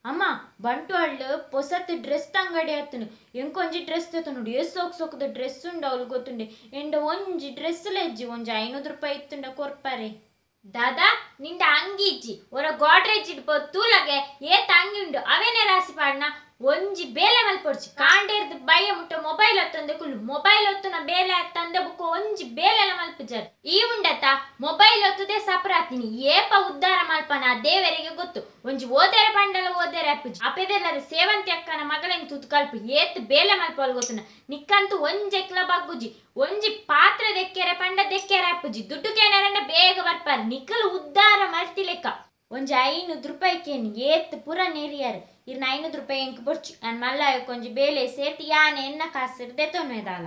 ಅಮ್ಮ ಬಂಟು ಹಳ್ಳು ಪೊಸತ್ ಡ್ರೆಸ್ ಅಂಗಡಿ ಆತನು ಎಂಕೊಂಜಿ ಡ್ರೆಸ್ ತೆತ್ತು ನೋಡಿ ಸೋಕ್ ಸೋಕದ ಡ್ರೆಸ್ ಉಂಡ ಅವಳು ಗೊತ್ತುಂಡೆ ಎಂಡ ಒಂಜಿ ಡ್ರೆಸ್ ಲೆಜ್ಜಿ ಒಂಜಿ 500 ರೂಪಾಯಿ ಇತ್ತುಂಡ ಕೊರ್ಪಾರೆ ದಾದಾ ನಿಂಡ ಅಂಗಿ ಇಜ್ಜಿ ಒರ ಗೋಡ್ರೇಜ್ ಇಡ್ ತೂಲಗೆ ಏತ ಅಂಗಿ ಉಂಡು ಅವೇನೇ ರಾಸಿ ಪಾಡ್ನ ಒಂಜಿ ಬೇಲೆ ಮಲ್ಪೊಡ್ಚಿ ಕಾಂಡೇರ್ದು ಬಯ್ಯ ಮುಟ್ಟ ಮೊಬೈಲ್ ಹೊತ್ತಂದೆ ಕುಲ್ಲು ಮೊಬೈಲ್ ಹೊತ್ತುನ ಬೇಲೆ ತಂದೆ ಬುಕ್ಕ ಒಂಜಿ ಬೇಲೆಲ ಮಲ್ಪುಜಾರ್ ಈ ಉಂಡತ ಮೊಬೈಲ್ ಹೊತ್ತುದೇ ಸಪರಾತಿನಿ ಏಪ ಉದ್ಧಾರ ಮಲ್ಪನ ದೇವರಿಗೆ ಗೊತ್ತು ಒಂಜಿ ಓದೇರೆ ಬಂಡಲ ಓದೇರೆ ಅಪ್ಪುಜಿ ಅಪೆದೆಲ್ಲದ ಸೇವಂತಿ ಅಕ್ಕನ ಮಗಳೇನ್ ತುತ್ ಕಲ್ಪು ಏತ್ ಬೇಲೆ ಮಲ್ಪಲ್ ಗೊತ್ತುನ ನಿಕ್ಕಂತೂ ಒಂಜೆಕ್ಲ ಬಗ್ಗುಜಿ ಒಂಜಿ ಪಾತ್ರ ದೆಕ್ಕೆರೆ ಪಂಡ ದೆಕ್ಕೆರೆ ಅಪ್ಪುಜಿ ದುಡ್ಡು ಕೇನಾರಂಡ ಬೇಗ ಬರ್ಪಾರ ನಿಕ್ಕಲು ಉದ್ಧಾರ ಮಲ್ತಿ ಲೆಕ್ಕ ಒಂಜಿ 500 ರೂಪಾಯಿಕೇನು ಏತ್ ಪುರ ನೆರಿಯಾರು ಇರ್ನ 500 ರೂಪಾಯಿ ಎಂಕ್ ಬೊಡ್ಚು ನಾನು ಮಲ್ಲ ಕೊಂಜಿ ಬೇಲೆ ಸೇರ್ತಿ ಯಾನೆ ಎನ್ನ ಕಾಸಿರ್ದೆ ತೊನ್ನೆದಾಲ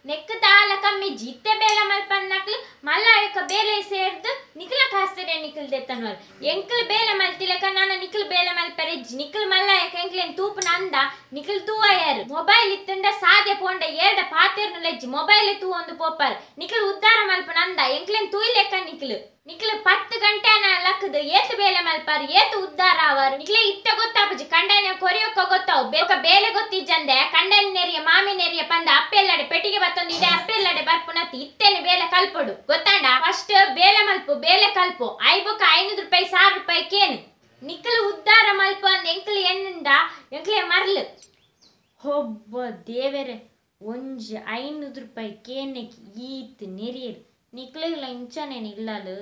ನೆಕ್ಕ ತಾಲ ಕಮ್ಮಿ ಜಿತ್ತೆ ಬೇಲ ಮಲ್ಪನ್ ನಕ್ಲು ಮಲ್ಲ ಬೇಲೆ ಸೇರ್ದು ನಿಕ್ಲ ಕಾಸಿರೆ ನಿಕ್ಲ್ ದೆತ್ತನ್ವಲ್ ಎಂಕ್ಲ್ ಬೇಲೆ ಮಲ್ತಿಲೆಕ್ಕ ನಾನು ನಿಕ್ಲ್ ಬೇಲೆ ಮಲ್ಪರೆ ನಿಕ್ಲ್ ಮಲ್ಲ ಎಂಕ್ಲೇನ್ ತೂಪು ನಂದ ನಿಕ್ಲ್ ತೂವಯಾರು ಮೊಬೈಲ್ ಇತ್ತಂಡ ಸಾಧ್ಯ ಪೋಂಡ ಏರ್ಡ ಪಾತೆರ್ನು ಲೆಜ್ಜಿ ಮೊಬೈಲ್ ತೂ ಒಂದು ಪೋಪಾರ್ ನಿಕ್ಲ್ ಉದ್ಧಾರ ಮಲ್ಪ ನಂದ ಎಂಕ್ಲೇನ್ ತೂಯ್ಲೆಕ್ಕ ನಿಕ್ಲ್ 10 ಗಂಟೆ ಲಕ್ಕದು ಏತು ಬೇಲೆ ಮಲ್ಪಾರು ಏತು ಉದ್ಧಾರ ಅವರು ನಿಕ್ಲೆ ಇತ್ತ ಗೊತ್ತಾಪುಜಿ ಕಂಡನ ಕೊರಿಯೋಕ್ಕ ಗೊತ್ತಾವು ಬೇಕ ಬೇಲೆ ಗೊತ್ತಿಜ್ಜಂದೆ ಕಂಡನ ನೆರಿಯ ಮಾಮಿ ನೆರಿಯ ಪಂದ ಅಪ್ಪೆಲ್ಲಡೆ ಪೆಟ್ಟಿಗೆ ಬತ್ತೊಂದು ಇದೆ ಅಪ್ಪೆಲ್ಲಡೆ ಬರ್ಪುನತಿ ಇತ್ತೇನೆ ಬೇಲೆ ಕಲ್ಪೊಡು ಗೊತ್ತಾಂಡ ಫಸ್ಟ್ ಬೇಲೆ ಮಲ್ಪು ಬೇಲೆ ಕಲ್ಪು ಐಬೊಕ್ಕ 500 ರೂಪಾಯಿ 1000 ರೂಪಾಯಿ ಕೇನು ನಿಕ್ಲು ಉದ್ಧಾರ ಮಲ್ಪು ಅಂದ ಎಂಕ್ಲು ಎಣ್ಣುಂಡ ಎಂಕ್ಲೆ ಮರ್ಲು ಹೊಬ್ಬ ದೇವರೇ ಒಂಜಿ 500 ರೂಪಾಯಿ ಕೇನೆಕ್ ಈತ್ ನೆರಿಯರು ನಿಕ್ಲಿಲ್ಲ ಇಂಚನೇನು ಇಲ್ಲಲು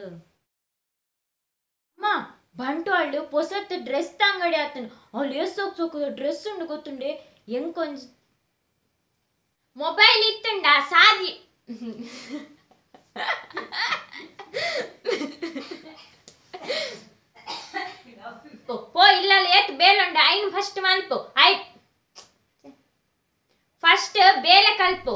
ಅಮ್ಮ ಬಂಟು ಹಳ್ಳು ಪೊಸತ್ ಡ್ರೆಸ್ ಅಂಗಡಿ ಆತನು ಅವಳು ಸೋಕ್ ಸೋಕದ ಡ್ರೆಸ್ ಉಂಡು ಗೊತ್ತುಂಡೆ ಎಂಕೊಂಜಿ ಮೊಬೈಲ್ ಇತ್ತುಂಡ ಸಾದಿ ಪೋ ಇಲ್ಲ ಏತ್ ಬೇಲುಂಡ ಐನು ಫಸ್ಟ್ ಮಲ್ಪು ಐ ಫಸ್ಟ್ ಬೇಲೆ ಕಲ್ಪು